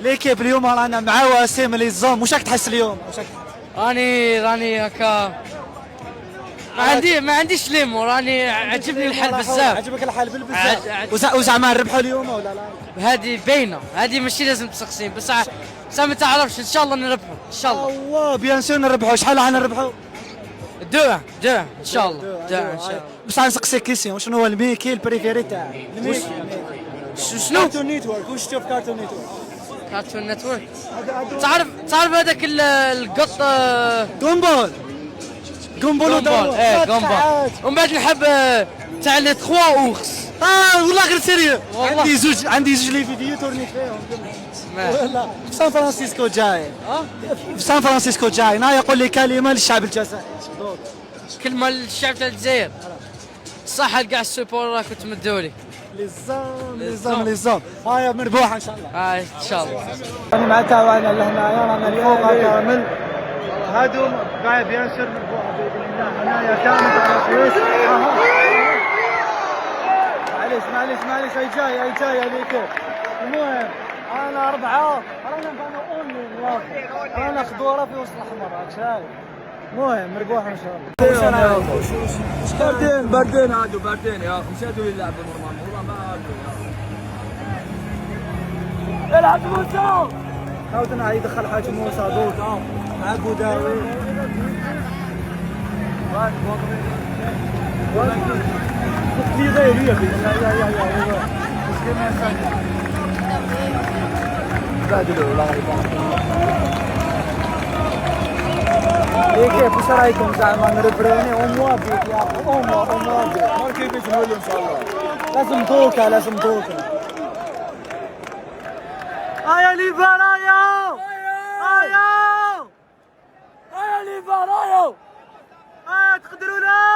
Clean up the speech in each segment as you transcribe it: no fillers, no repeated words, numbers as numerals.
ليكيب اليوم رانا مع وسيم ليزون، واش راك تحس اليوم؟ راني هكا ما عنديش ليمو، راني عجبني الحال بزاف. عجبك الحال بزاف؟ وزعما نربحوا اليوم ولا لا؟ هذه باينه، هذه ماشي لازم تسقسين، بس ما تعرفش. ان شاء الله نربحوا ان شاء الله. الله بيان سور نربحوا. شحال راح نربحوا؟ دو ان شاء الله. ان شاء الله. بس نسقسيك كيسيون، شنو هو الميكي البريفيري تاعك؟ شنو؟ كارتون نيتورك. واش تشوف كارتون نيتورك؟ كارتون نتورك. تعرف هذاك القط جومبول. جومبول جومبول. ومن بعد نحب تاع لي 3 اورس. والله غير سيريو. والله. عندي زوج لي فيديو تورنيت فيهم. والله في سان فرانسيسكو جاي. في سان فرانسيسكو جاي. يقول لي كلمه للشعب الجزائري. كلمه للشعب تاع الجزائر. صح كاع السوبور كنت مدولي. ليزون هايا مربوحه ان شاء الله. ان شاء الله. انا مع تاعنا اللي هنايا رانا الفوق كامل. هادو قاعد بيان سور مربوحه باذن الله. هنايا كامل على سويس. معليش هاي جايه هذيك. المهم انا 4 رانا اونلي رانا خضوره في وسط الاحمر. راك شايف؟ المهم مربوحه ان شاء الله. باردين يا اخي. مش هادو يلعبوا نورمال والله ما هادو. العب موسى. عاودنا يدخل حاج موسى دوكا مع بوداوي. في غير يا كيف واش رايكم زعما نربروني وموافق يا اخي؟ موافق كيفاش نولوا ان شاء الله. لازم دوكا. هيا ليفر هيا ليفر هيا تقدروا له.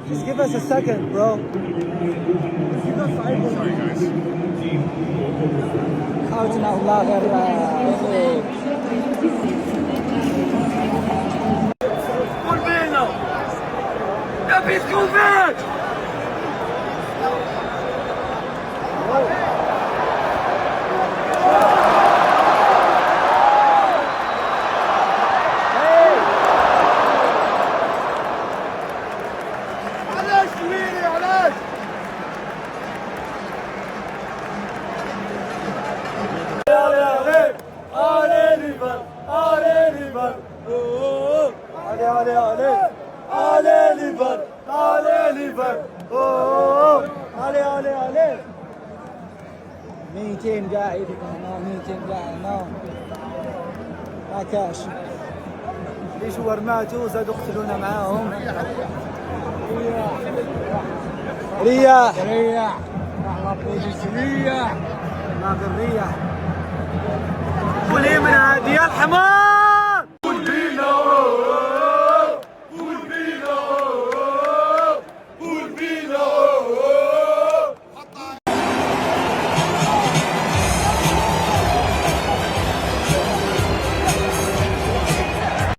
Just give us a second, bro. حاولنا والله غير قول بينا نبي تكون فيك. علي 200 قاعد هنا 200 قاعد هنا. ما كاش ليش ورماتوا زادوا قتلونا معاهم. رياح رياح. ولي من هذه الحمار.